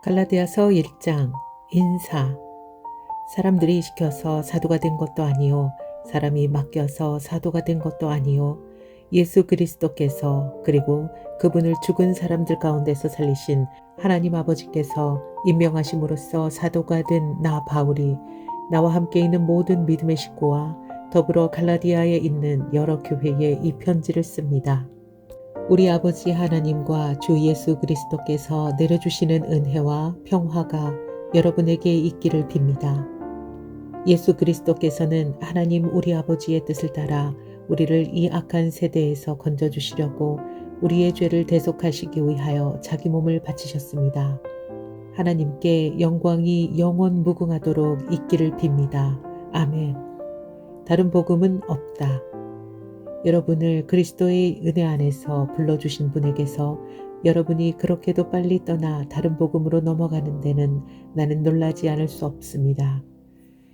갈라디아서 1장 인사. 사람들이 시켜서 사도가 된 것도 아니요 사람이 맡겨서 사도가 된 것도 아니요 예수 그리스도께서 그리고 그분을 죽은 사람들 가운데서 살리신 하나님 아버지께서 임명하심으로써 사도가 된 나 바울이 나와 함께 있는 모든 믿음의 식구와 더불어 갈라디아에 있는 여러 교회에 이 편지를 씁니다. 우리 아버지 하나님과 주 예수 그리스도께서 내려주시는 은혜와 평화가 여러분에게 있기를 빕니다. 예수 그리스도께서는 하나님 우리 아버지의 뜻을 따라 우리를 이 악한 세대에서 건져주시려고 우리의 죄를 대속하시기 위하여 자기 몸을 바치셨습니다. 하나님께 영광이 영원 무궁하도록 있기를 빕니다. 아멘. 다른 복음은 없다. 여러분을 그리스도의 은혜 안에서 불러주신 분에게서 여러분이 그렇게도 빨리 떠나 다른 복음으로 넘어가는 데는 나는 놀라지 않을 수 없습니다.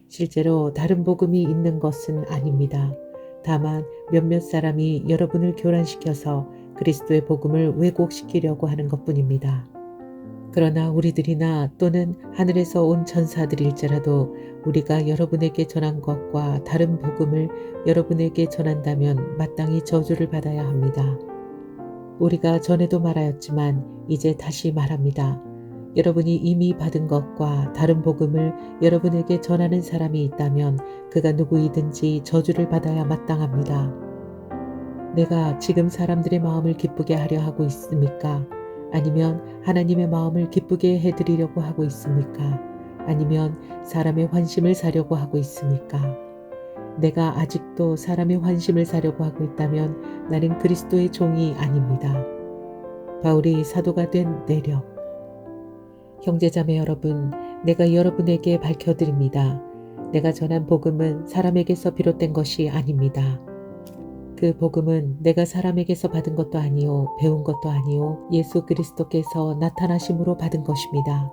실제로 다른 복음이 있는 것은 아닙니다. 다만 몇몇 사람이 여러분을 교란시켜서 그리스도의 복음을 왜곡시키려고 하는 것뿐입니다. 그러나 우리들이나 또는 하늘에서 온 천사들일지라도 우리가 여러분에게 전한 것과 다른 복음을 여러분에게 전한다면 마땅히 저주를 받아야 합니다. 우리가 전에도 말하였지만 이제 다시 말합니다. 여러분이 이미 받은 것과 다른 복음을 여러분에게 전하는 사람이 있다면 그가 누구이든지 저주를 받아야 마땅합니다. 내가 지금 사람들의 마음을 기쁘게 하려 하고 있습니까? 아니면 하나님의 마음을 기쁘게 해드리려고 하고 있습니까? 아니면 사람의 환심을 사려고 하고 있습니까? 내가 아직도 사람의 환심을 사려고 하고 있다면 나는 그리스도의 종이 아닙니다. 바울이 사도가 된 내력. 형제자매 여러분, 내가 여러분에게 밝혀드립니다. 내가 전한 복음은 사람에게서 비롯된 것이 아닙니다. 그 복음은 내가 사람에게서 받은 것도 아니요 배운 것도 아니요 예수 그리스도께서 나타나심으로 받은 것입니다.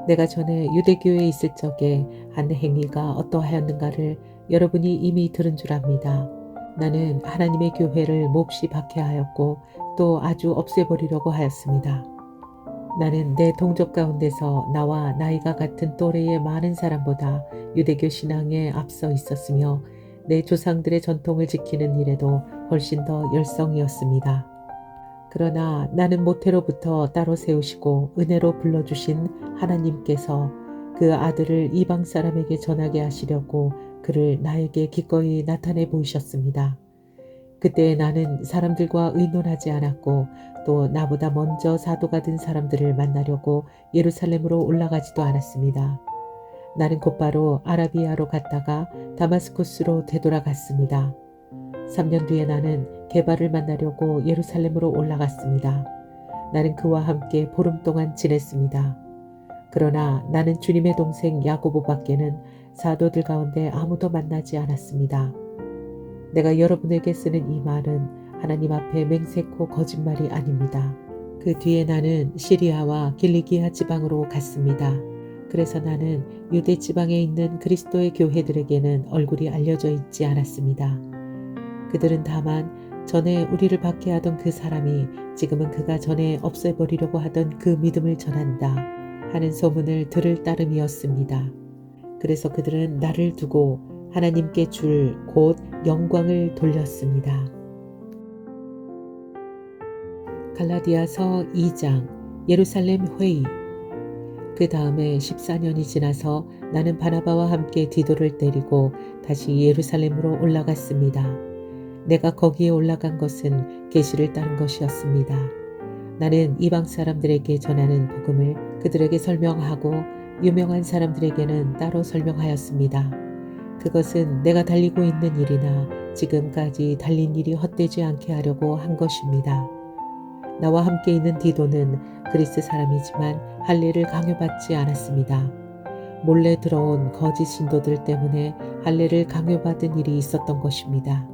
내가 전에 유대교회에 있을 적에 한 행위가 어떠하였는가를 여러분이 이미 들은 줄 압니다. 나는 하나님의 교회를 몹시 박해하였고 또 아주 없애버리려고 하였습니다. 나는 내 동족 가운데서 나와 나이가 같은 또래의 많은 사람보다 유대교 신앙에 앞서 있었으며 내 조상들의 전통을 지키는 일에도 훨씬 더 열성이었습니다. 그러나 나는 모태로부터 따로 세우시고 은혜로 불러주신 하나님께서 그 아들을 이방 사람에게 전하게 하시려고 그를 나에게 기꺼이 나타내 보이셨습니다. 그때 나는 사람들과 의논하지 않았고 또 나보다 먼저 사도가 된 사람들을 만나려고 예루살렘으로 올라가지도 않았습니다. 나는 곧바로 아라비아로 갔다가 다마스쿠스로 되돌아갔습니다. 3년 뒤에 나는 게바를 만나려고 예루살렘으로 올라갔습니다. 나는 그와 함께 보름 동안 지냈습니다. 그러나 나는 주님의 동생 야고보밖에는 사도들 가운데 아무도 만나지 않았습니다. 내가 여러분에게 쓰는 이 말은 하나님 앞에 맹세코 거짓말이 아닙니다. 그 뒤에 나는 시리아와 길리기아 지방으로 갔습니다. 그래서 나는 유대 지방에 있는 그리스도의 교회들에게는 얼굴이 알려져 있지 않았습니다. 그들은 다만 전에 우리를 박해하던 그 사람이 지금은 그가 전에 없애버리려고 하던 그 믿음을 전한다 하는 소문을 들을 따름이었습니다. 그래서 그들은 나를 두고 하나님께 줄 곧 영광을 돌렸습니다. 갈라디아서 2장 예루살렘 회의. 그 다음에 14년이 지나서 나는 바나바와 함께 디도를 데리고 다시 예루살렘으로 올라갔습니다. 내가 거기에 올라간 것은 계시를 따른 것이었습니다. 나는 이방 사람들에게 전하는 복음을 그들에게 설명하고 유명한 사람들에게는 따로 설명하였습니다. 그것은 내가 달리고 있는 일이나 지금까지 달린 일이 헛되지 않게 하려고 한 것입니다. 나와 함께 있는 디도는 그리스 사람이지만 할례를 강요받지 않았습니다. 몰래 들어온 거짓 신도들 때문에 할례를 강요받은 일이 있었던 것입니다.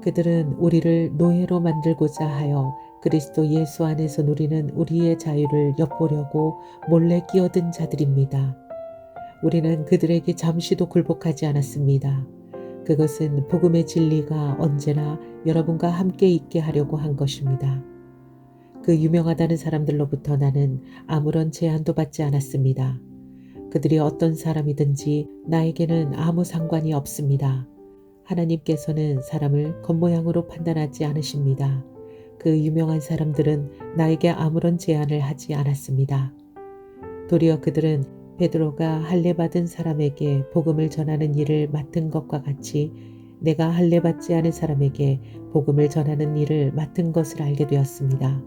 그들은 우리를 노예로 만들고자 하여 그리스도 예수 안에서 누리는 우리의 자유를 엿보려고 몰래 끼어든 자들입니다. 우리는 그들에게 잠시도 굴복하지 않았습니다. 그것은 복음의 진리가 언제나 여러분과 함께 있게 하려고 한 것입니다. 그 유명하다는 사람들로부터 나는 아무런 제한도 받지 않았습니다. 그들이 어떤 사람이든지 나에게는 아무 상관이 없습니다. 하나님께서는 사람을 겉모양으로 판단하지 않으십니다. 그 유명한 사람들은 나에게 아무런 제한을 하지 않았습니다. 도리어 그들은 베드로가 할례받은 사람에게 복음을 전하는 일을 맡은 것과 같이 내가 할례받지 않은 사람에게 복음을 전하는 일을 맡은 것을 알게 되었습니다.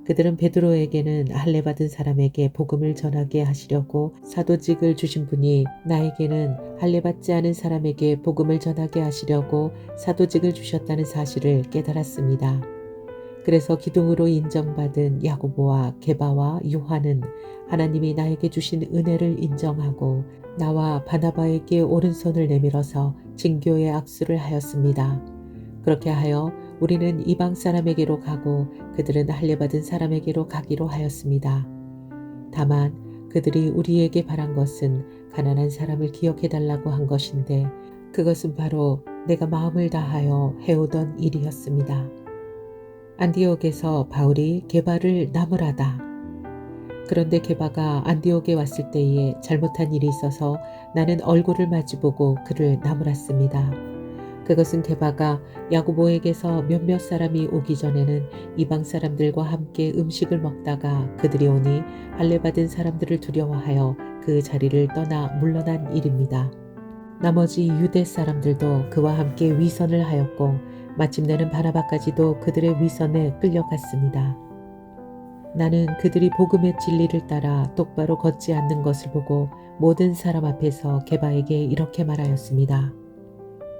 그들은 베드로에게는 할례받은 사람에게 복음을 전하게 하시려고 사도직을 주신 분이 나에게는 할례받지 않은 사람에게 복음을 전하게 하시려고 사도직을 주셨다는 사실을 깨달았습니다. 그래서 기둥으로 인정받은 야고보와 게바와 요한은 하나님이 나에게 주신 은혜를 인정하고 나와 바나바에게 오른손을 내밀어서 진교의 악수를 하였습니다. 그렇게 하여 우리는 이방 사람에게로 가고 그들은 할례받은 사람에게로 가기로 하였습니다. 다만 그들이 우리에게 바란 것은 가난한 사람을 기억해달라고 한 것인데 그것은 바로 내가 마음을 다하여 해오던 일이었습니다. 안디옥에서 바울이 게바를 나무라다. 그런데 게바가 안디옥에 왔을 때에 잘못한 일이 있어서 나는 얼굴을 마주보고 그를 나무랐습니다. 그것은 게바가 야고보에게서 몇몇 사람이 오기 전에는 이방 사람들과 함께 음식을 먹다가 그들이 오니 할례받은 사람들을 두려워하여 그 자리를 떠나 물러난 일입니다. 나머지 유대 사람들도 그와 함께 위선을 하였고 마침내는 바나바까지도 그들의 위선에 끌려갔습니다. 나는 그들이 복음의 진리를 따라 똑바로 걷지 않는 것을 보고 모든 사람 앞에서 게바에게 이렇게 말하였습니다.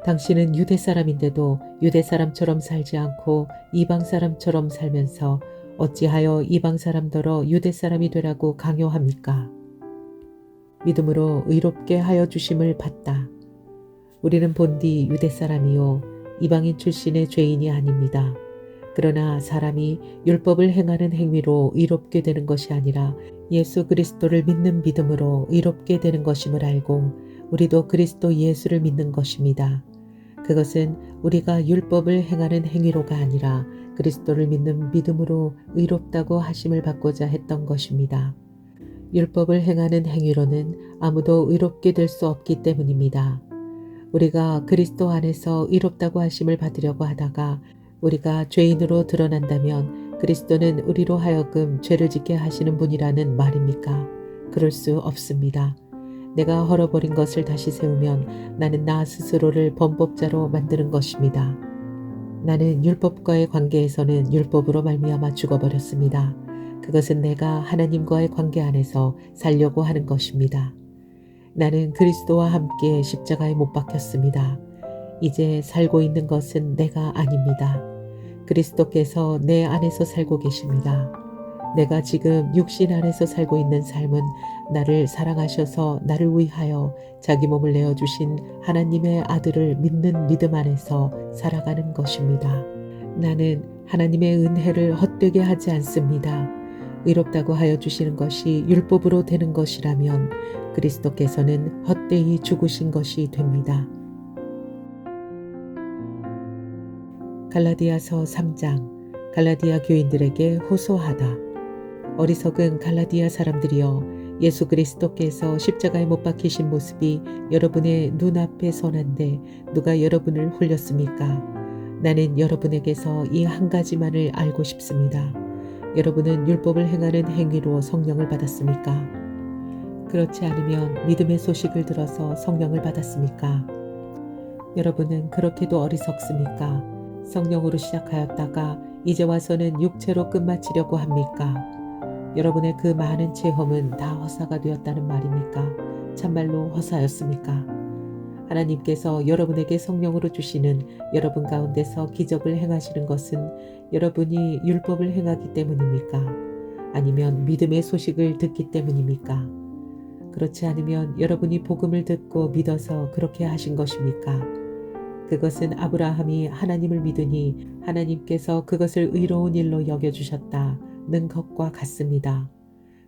당신은 유대 사람인데도 유대 사람처럼 살지 않고 이방 사람처럼 살면서 어찌하여 이방 사람더러 유대 사람이 되라고 강요합니까? 믿음으로 의롭게 하여 주심을 받다. 우리는 본디 유대 사람이요 이방인 출신의 죄인이 아닙니다. 그러나 사람이 율법을 행하는 행위로 의롭게 되는 것이 아니라 예수 그리스도를 믿는 믿음으로 의롭게 되는 것임을 알고 우리도 그리스도 예수를 믿는 것입니다. 그것은 우리가 율법을 행하는 행위로가 아니라 그리스도를 믿는 믿음으로 의롭다고 하심을 받고자 했던 것입니다. 율법을 행하는 행위로는 아무도 의롭게 될 수 없기 때문입니다. 우리가 그리스도 안에서 의롭다고 하심을 받으려고 하다가 우리가 죄인으로 드러난다면 그리스도는 우리로 하여금 죄를 짓게 하시는 분이라는 말입니까? 그럴 수 없습니다. 내가 헐어버린 것을 다시 세우면 나는 나 스스로를 범법자로 만드는 것입니다. 나는 율법과의 관계에서는 율법으로 말미암아 죽어버렸습니다. 그것은 내가 하나님과의 관계 안에서 살려고 하는 것입니다. 나는 그리스도와 함께 십자가에 못 박혔습니다. 이제 살고 있는 것은 내가 아닙니다. 그리스도께서 내 안에서 살고 계십니다. 내가 지금 육신 안에서 살고 있는 삶은 나를 사랑하셔서 나를 위하여 자기 몸을 내어주신 하나님의 아들을 믿는 믿음 안에서 살아가는 것입니다. 나는 하나님의 은혜를 헛되게 하지 않습니다. 의롭다고 하여 주시는 것이 율법으로 되는 것이라면 그리스도께서는 헛되이 죽으신 것이 됩니다. 갈라디아서 3장 갈라디아 교인들에게 호소하다. 어리석은 갈라디아 사람들이여 예수 그리스도께서 십자가에 못 박히신 모습이 여러분의 눈앞에 선한데 누가 여러분을 홀렸습니까? 나는 여러분에게서 이 한 가지만을 알고 싶습니다. 여러분은 율법을 행하는 행위로 성령을 받았습니까? 그렇지 않으면 믿음의 소식을 들어서 성령을 받았습니까? 여러분은 그렇게도 어리석습니까? 성령으로 시작하였다가 이제 와서는 육체로 끝마치려고 합니까? 여러분의 그 많은 체험은 다 허사가 되었다는 말입니까? 참말로 허사였습니까? 하나님께서 여러분에게 성령으로 주시는 여러분 가운데서 기적을 행하시는 것은 여러분이 율법을 행하기 때문입니까? 아니면 믿음의 소식을 듣기 때문입니까? 그렇지 않으면 여러분이 복음을 듣고 믿어서 그렇게 하신 것입니까? 그것은 아브라함이 하나님을 믿으니 하나님께서 그것을 의로운 일로 여겨주셨다는 것과 같습니다.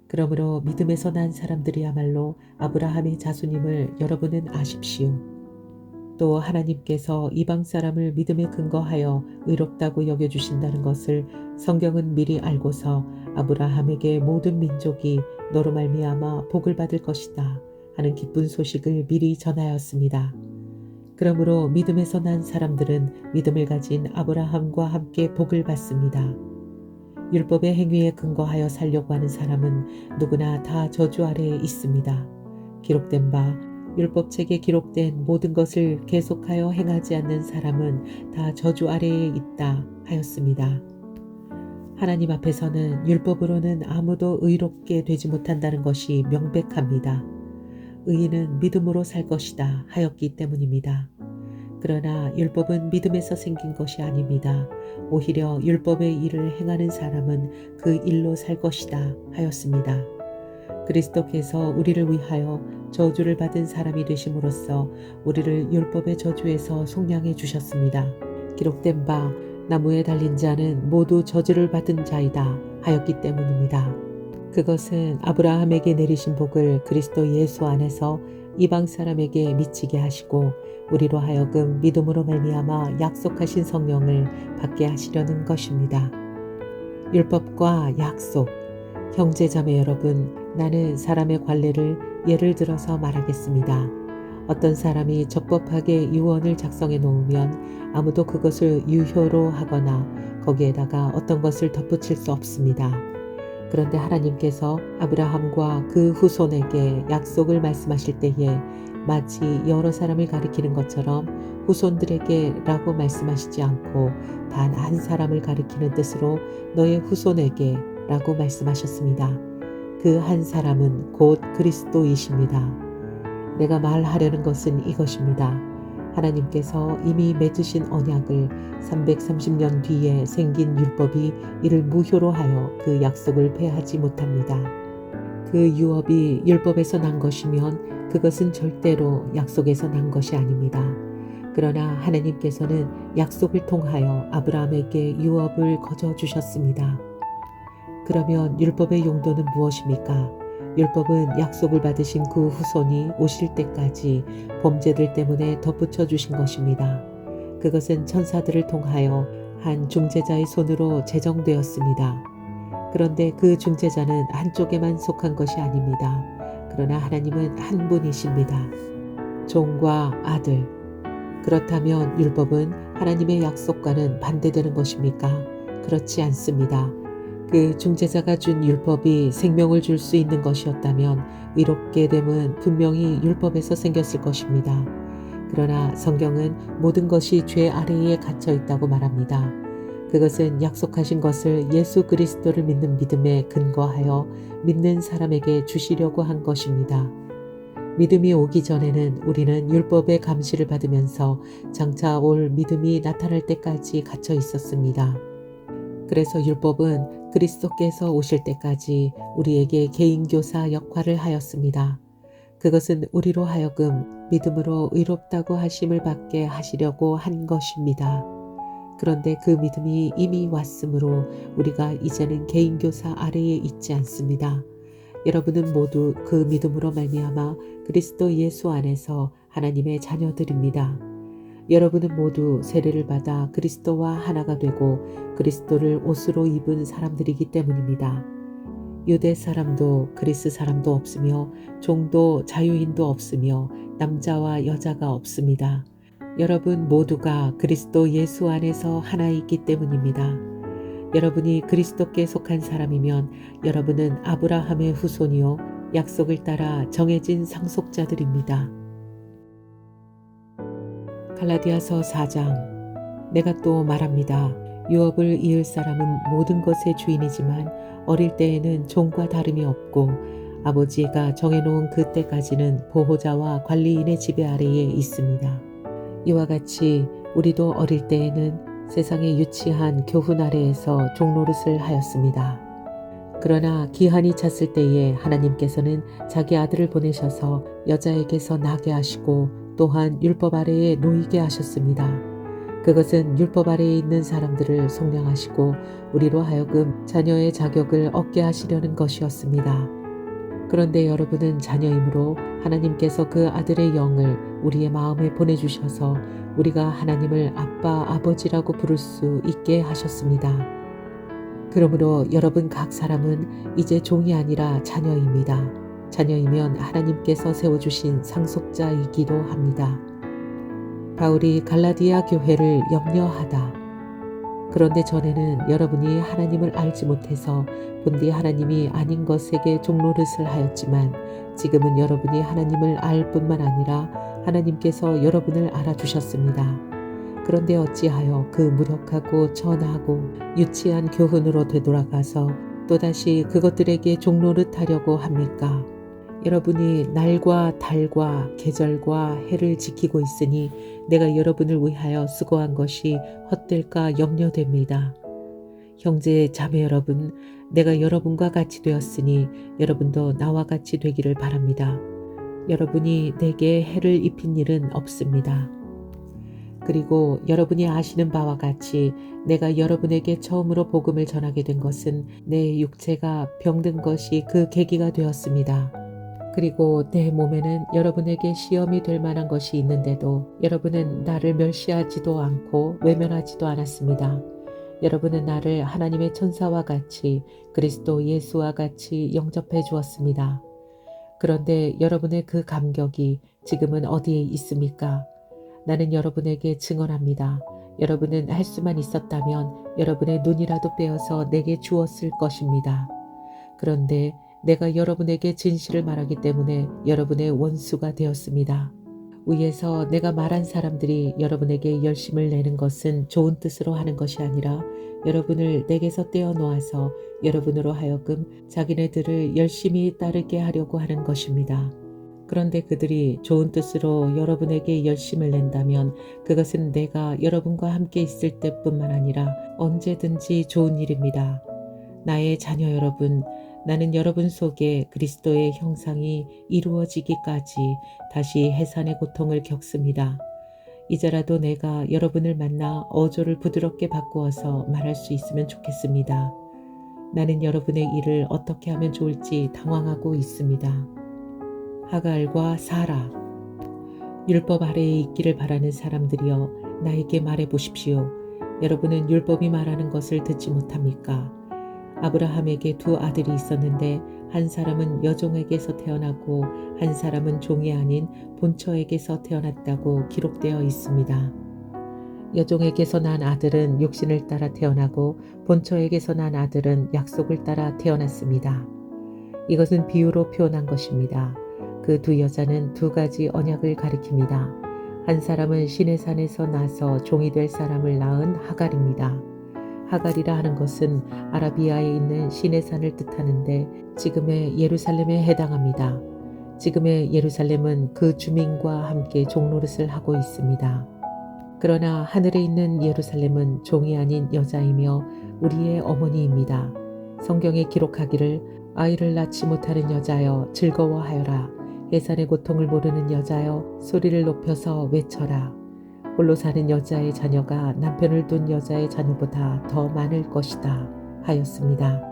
그러므로 믿음에서 난 사람들이야말로 아브라함의 자손임을 여러분은 아십시오. 또 하나님께서 이방 사람을 믿음에 근거하여 의롭다고 여겨주신다는 것을 성경은 미리 알고서 아브라함에게 모든 민족이 너로 말미암아 복을 받을 것이다 하는 기쁜 소식을 미리 전하였습니다. 그러므로 믿음에서 난 사람들은 믿음을 가진 아브라함과 함께 복을 받습니다. 율법의 행위에 근거하여 살려고 하는 사람은 누구나 다 저주 아래에 있습니다. 기록된 바 율법책에 기록된 모든 것을 계속하여 행하지 않는 사람은 다 저주 아래에 있다 하였습니다. 하나님 앞에서는 율법으로는 아무도 의롭게 되지 못한다는 것이 명백합니다. 의인은 믿음으로 살 것이다 하였기 때문입니다. 그러나 율법은 믿음에서 생긴 것이 아닙니다. 오히려 율법의 일을 행하는 사람은 그 일로 살 것이다 하였습니다. 그리스도께서 우리를 위하여 저주를 받은 사람이 되심으로써 우리를 율법의 저주에서 속량해 주셨습니다. 기록된 바 나무에 달린 자는 모두 저주를 받은 자이다 하였기 때문입니다. 그것은 아브라함에게 내리신 복을 그리스도 예수 안에서 이방 사람에게 미치게 하시고 우리로 하여금 믿음으로 말미암아 약속하신 성령을 받게 하시려는 것입니다. 율법과 약속. 형제자매 여러분, 나는 사람의 관례를 예를 들어서 말하겠습니다. 어떤 사람이 적법하게 유언을 작성해 놓으면 아무도 그것을 유효로 하거나 거기에다가 어떤 것을 덧붙일 수 없습니다. 그런데 하나님께서 아브라함과 그 후손에게 약속을 말씀하실 때에 마치 여러 사람을 가리키는 것처럼 후손들에게 라고 말씀하시지 않고 단 한 사람을 가리키는 뜻으로 너의 후손에게 라고 말씀하셨습니다. 그 한 사람은 곧 그리스도이십니다. 내가 말하려는 것은 이것입니다. 하나님께서 이미 맺으신 언약을 330년 뒤에 생긴 율법이 이를 무효로 하여 그 약속을 폐하지 못합니다. 그 유업이 율법에서 난 것이면 그것은 절대로 약속에서 난 것이 아닙니다. 그러나 하나님께서는 약속을 통하여 아브라함에게 유업을 거저 주셨습니다. 그러면 율법의 용도는 무엇입니까? 율법은 약속을 받으신 그 후손이 오실 때까지 범죄들 때문에 덧붙여 주신 것입니다. 그것은 천사들을 통하여 한 중재자의 손으로 제정되었습니다. 그런데 그 중재자는 한쪽에만 속한 것이 아닙니다. 그러나 하나님은 한 분이십니다. 종과 아들. 그렇다면 율법은 하나님의 약속과는 반대되는 것입니까? 그렇지 않습니다. 그 중재자가 준 율법이 생명을 줄 수 있는 것이었다면 의롭게 됨은 분명히 율법에서 생겼을 것입니다. 그러나 성경은 모든 것이 죄 아래에 갇혀 있다고 말합니다. 그것은 약속하신 것을 예수 그리스도를 믿는 믿음에 근거하여 믿는 사람에게 주시려고 한 것입니다. 믿음이 오기 전에는 우리는 율법의 감시를 받으면서 장차 올 믿음이 나타날 때까지 갇혀 있었습니다. 그래서 율법은 그리스도께서 오실 때까지 우리에게 개인교사 역할을 하였습니다. 그것은 우리로 하여금 믿음으로 의롭다고 하심을 받게 하시려고 한 것입니다. 그런데 그 믿음이 이미 왔으므로 우리가 이제는 개인교사 아래에 있지 않습니다. 여러분은 모두 그 믿음으로 말미암아 그리스도 예수 안에서 하나님의 자녀들입니다. 여러분은 모두 세례를 받아 그리스도와 하나가 되고 그리스도를 옷으로 입은 사람들이기 때문입니다. 유대 사람도 그리스 사람도 없으며 종도 자유인도 없으며 남자와 여자가 없습니다. 여러분 모두가 그리스도 예수 안에서 하나이기 때문입니다. 여러분이 그리스도께 속한 사람이면 여러분은 아브라함의 후손이요 약속을 따라 정해진 상속자들입니다. 갈라디아서 4장. 내가 또 말합니다. 유업을 이을 사람은 모든 것의 주인이지만 어릴 때에는 종과 다름이 없고 아버지가 정해놓은 그때까지는 보호자와 관리인의 지배 아래에 있습니다. 이와 같이 우리도 어릴 때에는 세상의 유치한 교훈 아래에서 종노릇을 하였습니다. 그러나 기한이 찼을 때에 하나님께서는 자기 아들을 보내셔서 여자에게서 나게 하시고 또한 율법 아래에 놓이게 하셨습니다. 그것은 율법 아래에 있는 사람들을 속량하시고 우리로 하여금 자녀의 자격을 얻게 하시려는 것이었습니다. 그런데 여러분은 자녀이므로 하나님께서 그 아들의 영을 우리의 마음에 보내주셔서 우리가 하나님을 아빠, 아버지라고 부를 수 있게 하셨습니다. 그러므로 여러분 각 사람은 이제 종이 아니라 자녀입니다. 자녀이면 하나님께서 세워주신 상속자이기도 합니다. 바울이 갈라디아 교회를 염려하다. 그런데 전에는 여러분이 하나님을 알지 못해서 본디 하나님이 아닌 것에게 종노릇을 하였지만 지금은 여러분이 하나님을 알 뿐만 아니라 하나님께서 여러분을 알아주셨습니다. 그런데 어찌하여 그 무력하고 전하고 유치한 교훈으로 되돌아가서 또다시 그것들에게 종노릇하려고 합니까? 여러분이 날과 달과 계절과 해를 지키고 있으니 내가 여러분을 위하여 수고한 것이 헛될까 염려됩니다. 형제 자매 여러분, 내가 여러분과 같이 되었으니 여러분도 나와 같이 되기를 바랍니다. 여러분이 내게 해를 입힌 일은 없습니다. 그리고 여러분이 아시는 바와 같이 내가 여러분에게 처음으로 복음을 전하게 된 것은 내 육체가 병든 것이 그 계기가 되었습니다. 그리고 내 몸에는 여러분에게 시험이 될 만한 것이 있는데도 여러분은 나를 멸시하지도 않고 외면하지도 않았습니다. 여러분은 나를 하나님의 천사와 같이 그리스도 예수와 같이 영접해 주었습니다. 그런데 여러분의 그 감격이 지금은 어디에 있습니까? 나는 여러분에게 증언합니다. 여러분은 할 수만 있었다면 여러분의 눈이라도 빼어서 내게 주었을 것입니다. 그런데 내가 여러분에게 진실을 말하기 때문에 여러분의 원수가 되었습니다. 위에서 내가 말한 사람들이 여러분에게 열심을 내는 것은 좋은 뜻으로 하는 것이 아니라 여러분을 내게서 떼어놓아서 여러분으로 하여금 자기네들을 열심히 따르게 하려고 하는 것입니다. 그런데 그들이 좋은 뜻으로 여러분에게 열심을 낸다면 그것은 내가 여러분과 함께 있을 때뿐만 아니라 언제든지 좋은 일입니다. 나의 자녀 여러분, 나는 여러분 속에 그리스도의 형상이 이루어지기까지 다시 해산의 고통을 겪습니다. 이제라도 내가 여러분을 만나 어조를 부드럽게 바꾸어서 말할 수 있으면 좋겠습니다. 나는 여러분의 일을 어떻게 하면 좋을지 당황하고 있습니다. 하갈과 사라. 율법 아래에 있기를 바라는 사람들이여 나에게 말해 보십시오. 여러분은 율법이 말하는 것을 듣지 못합니까? 아브라함에게 두 아들이 있었는데 한 사람은 여종에게서 태어나고 한 사람은 종이 아닌 본처에게서 태어났다고 기록되어 있습니다. 여종에게서 난 아들은 육신을 따라 태어나고 본처에게서 난 아들은 약속을 따라 태어났습니다. 이것은 비유로 표현한 것입니다. 그 두 여자는 두 가지 언약을 가리킵니다. 한 사람은 시내산에서 나서 종이 될 사람을 낳은 하갈입니다. 하갈이라 하는 것은 아라비아에 있는 시내산을 뜻하는데 지금의 예루살렘에 해당합니다. 지금의 예루살렘은 그 주민과 함께 종노릇을 하고 있습니다. 그러나 하늘에 있는 예루살렘은 종이 아닌 여자이며 우리의 어머니입니다. 성경에 기록하기를 아이를 낳지 못하는 여자여 즐거워하여라. 해산의 고통을 모르는 여자여 소리를 높여서 외쳐라. 홀로 사는 여자의 자녀가 남편을 둔 여자의 자녀보다 더 많을 것이다 하였습니다.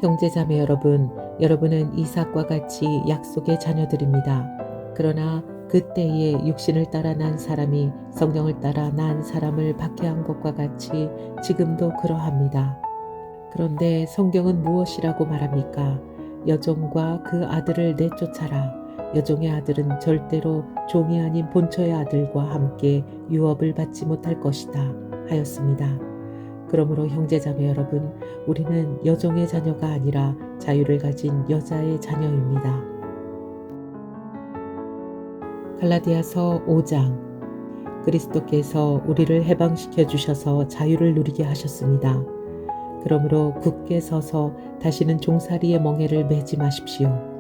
형제자매 여러분, 여러분은 이삭과 같이 약속의 자녀들입니다. 그러나 그때에 육신을 따라 난 사람이 성령을 따라 난 사람을 박해한 것과 같이 지금도 그러합니다. 그런데 성경은 무엇이라고 말합니까? 여종과 그 아들을 내쫓아라. 여종의 아들은 절대로 종이 아닌 본처의 아들과 함께 유업을 받지 못할 것이다 하였습니다. 그러므로 형제자매 여러분, 우리는 여종의 자녀가 아니라 자유를 가진 여자의 자녀입니다. 갈라디아서 5장. 그리스도께서 우리를 해방시켜 주셔서 자유를 누리게 하셨습니다. 그러므로 굳게 서서 다시는 종살이의 멍에를 매지 마십시오.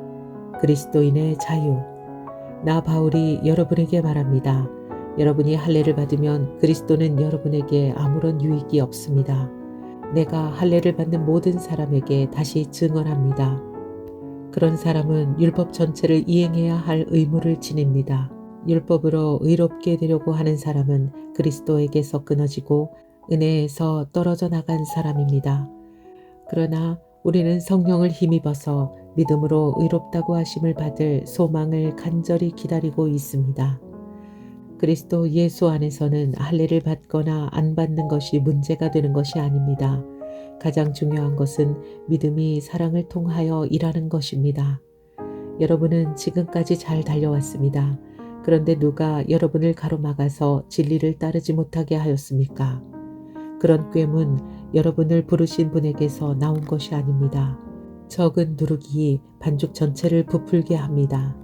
그리스도인의 자유. 나 바울이 여러분에게 말합니다. 여러분이 할례를 받으면 그리스도는 여러분에게 아무런 유익이 없습니다. 내가 할례를 받는 모든 사람에게 다시 증언합니다. 그런 사람은 율법 전체를 이행해야 할 의무를 지닙니다. 율법으로 의롭게 되려고 하는 사람은 그리스도에게서 끊어지고 은혜에서 떨어져 나간 사람입니다. 그러나 우리는 성령을 힘입어서 믿음으로 의롭다고 하심을 받을 소망을 간절히 기다리고 있습니다. 그리스도 예수 안에서는 할례를 받거나 안 받는 것이 문제가 되는 것이 아닙니다. 가장 중요한 것은 믿음이 사랑을 통하여 일하는 것입니다. 여러분은 지금까지 잘 달려왔습니다. 그런데 누가 여러분을 가로막아서 진리를 따르지 못하게 하였습니까? 그런 꾀문 여러분을 부르신 분에게서 나온 것이 아닙니다. 적은 누룩이 반죽 전체를 부풀게 합니다.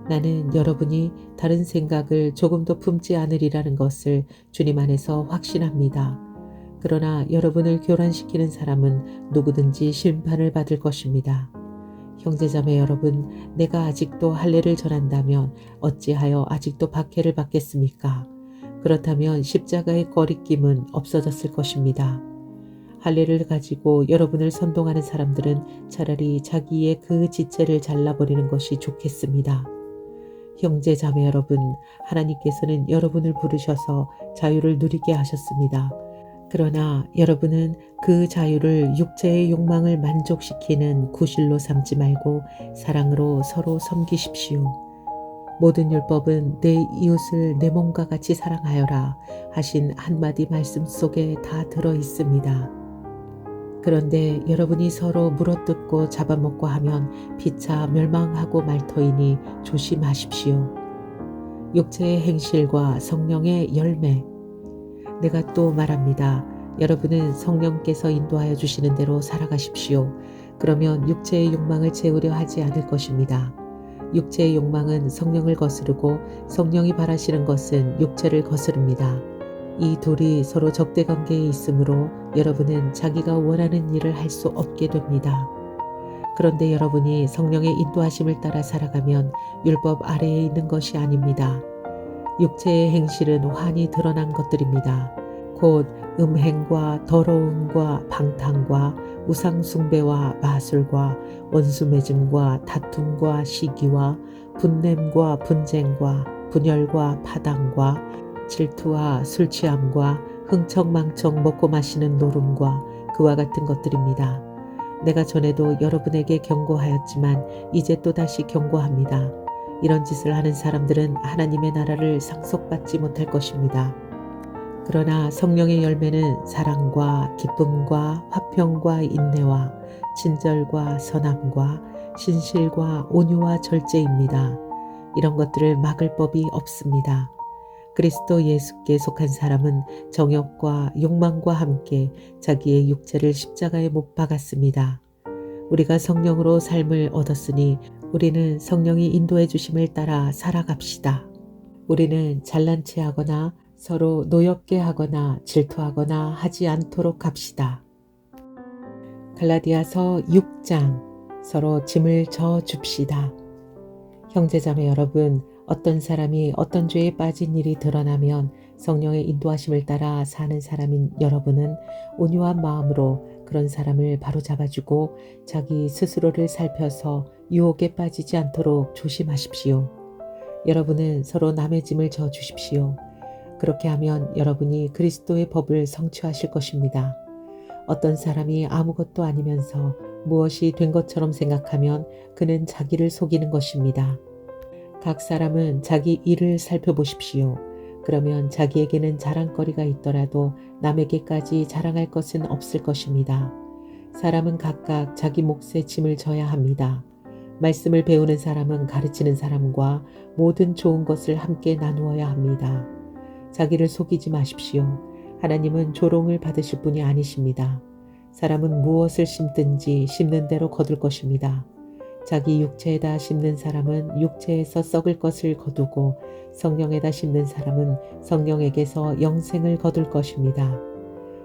나는 여러분이 다른 생각을 조금도 품지 않으리라는 것을 주님 안에서 확신합니다. 그러나 여러분을 교란시키는 사람은 누구든지 심판을 받을 것입니다. 형제자매 여러분, 내가 아직도 할례를 전한다면 어찌하여 아직도 박해를 받겠습니까? 그렇다면 십자가의 거리낌은 없어졌을 것입니다. 할례를 가지고 여러분을 선동하는 사람들은 차라리 자기의 그 지체를 잘라버리는 것이 좋겠습니다. 형제 자매 여러분, 하나님께서는 여러분을 부르셔서 자유를 누리게 하셨습니다. 그러나 여러분은 그 자유를 육체의 욕망을 만족시키는 구실로 삼지 말고 사랑으로 서로 섬기십시오. 모든 율법은 내 이웃을 내 몸과 같이 사랑하여라 하신 한마디 말씀 속에 다 들어 있습니다. 그런데 여러분이 서로 물어뜯고 잡아먹고 하면 피차 멸망하고 말 터이니 조심하십시오. 육체의 행실과 성령의 열매. 내가 또 말합니다. 여러분은 성령께서 인도하여 주시는 대로 살아가십시오. 그러면 육체의 욕망을 채우려 하지 않을 것입니다. 육체의 욕망은 성령을 거스르고 성령이 바라시는 것은 육체를 거스릅니다. 이 둘이 서로 적대관계에 있으므로 여러분은 자기가 원하는 일을 할 수 없게 됩니다. 그런데 여러분이 성령의 인도하심을 따라 살아가면 율법 아래에 있는 것이 아닙니다. 육체의 행실은 환히 드러난 것들입니다. 곧 음행과 더러움과 방탕과 우상숭배와 마술과 원수매짐과 다툼과 시기와 분냄과 분쟁과 분열과 파당과 질투와 술취함과 흥청망청 먹고 마시는 노름과 그와 같은 것들입니다. 내가 전에도 여러분에게 경고하였지만 이제 또다시 경고합니다. 이런 짓을 하는 사람들은 하나님의 나라를 상속받지 못할 것입니다. 그러나 성령의 열매는 사랑과 기쁨과 화평과 인내와 친절과 선함과 신실과 온유와 절제입니다. 이런 것들을 막을 법이 없습니다. 그리스도 예수께 속한 사람은 정욕과 욕망과 함께 자기의 육체를 십자가에 못 박았습니다. 우리가 성령으로 삶을 얻었으니 우리는 성령이 인도해 주심을 따라 살아갑시다. 우리는 잘난 체하거나 서로 노엽게 하거나 질투하거나 하지 않도록 합시다. 갈라디아서 6장. 서로 짐을 져 줍시다. 형제자매 여러분, 어떤 사람이 어떤 죄에 빠진 일이 드러나면 성령의 인도하심을 따라 사는 사람인 여러분은 온유한 마음으로 그런 사람을 바로잡아주고 자기 스스로를 살펴서 유혹에 빠지지 않도록 조심하십시오. 여러분은 서로 남의 짐을 져 주십시오. 그렇게 하면 여러분이 그리스도의 법을 성취하실 것입니다. 어떤 사람이 아무것도 아니면서 무엇이 된 것처럼 생각하면 그는 자기를 속이는 것입니다. 각 사람은 자기 일을 살펴보십시오. 그러면 자기에게는 자랑거리가 있더라도 남에게까지 자랑할 것은 없을 것입니다. 사람은 각각 자기 몫의 짐을 져야 합니다. 말씀을 배우는 사람은 가르치는 사람과 모든 좋은 것을 함께 나누어야 합니다. 자기를 속이지 마십시오. 하나님은 조롱을 받으실 분이 아니십니다. 사람은 무엇을 심든지 심는 대로 거둘 것입니다. 자기 육체에다 심는 사람은 육체에서 썩을 것을 거두고 성령에다 심는 사람은 성령에게서 영생을 거둘 것입니다.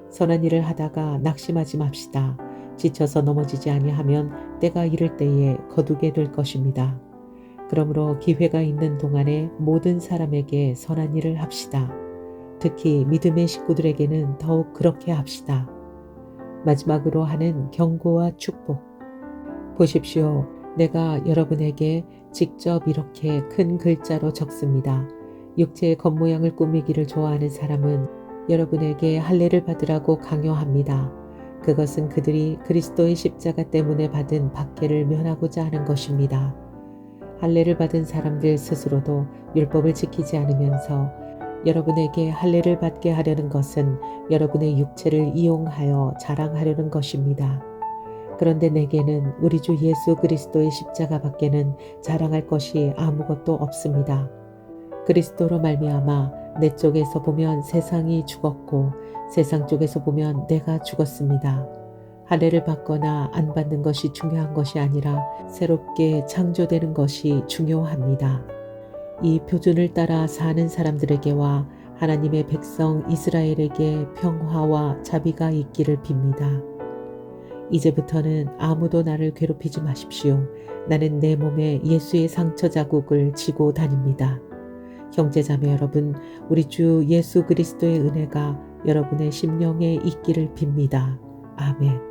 선한 일을 하다가 낙심하지 맙시다. 지쳐서 넘어지지 아니하면 때가 이를 때에 거두게 될 것입니다. 그러므로 기회가 있는 동안에 모든 사람에게 선한 일을 합시다. 특히 믿음의 식구들에게는 더욱 그렇게 합시다. 마지막으로 하는 경고와 축복. 보십시오. 내가 여러분에게 직접 이렇게 큰 글자로 적습니다. 육체의 겉모양을 꾸미기를 좋아하는 사람은 여러분에게 할례를 받으라고 강요합니다. 그것은 그들이 그리스도의 십자가 때문에 받은 박해를 면하고자 하는 것입니다. 할례를 받은 사람들 스스로도 율법을 지키지 않으면서 여러분에게 할례를 받게 하려는 것은 여러분의 육체를 이용하여 자랑하려는 것입니다. 그런데 내게는 우리 주 예수 그리스도의 십자가 밖에는 자랑할 것이 아무것도 없습니다. 그리스도로 말미암아 내 쪽에서 보면 세상이 죽었고 세상 쪽에서 보면 내가 죽었습니다. 할례를 받거나 안 받는 것이 중요한 것이 아니라 새롭게 창조되는 것이 중요합니다. 이 표준을 따라 사는 사람들에게와 하나님의 백성 이스라엘에게 평화와 자비가 있기를 빕니다. 이제부터는 아무도 나를 괴롭히지 마십시오. 나는 내 몸에 예수의 상처 자국을 지고 다닙니다. 형제자매 여러분, 우리 주 예수 그리스도의 은혜가 여러분의 심령에 있기를 빕니다. 아멘.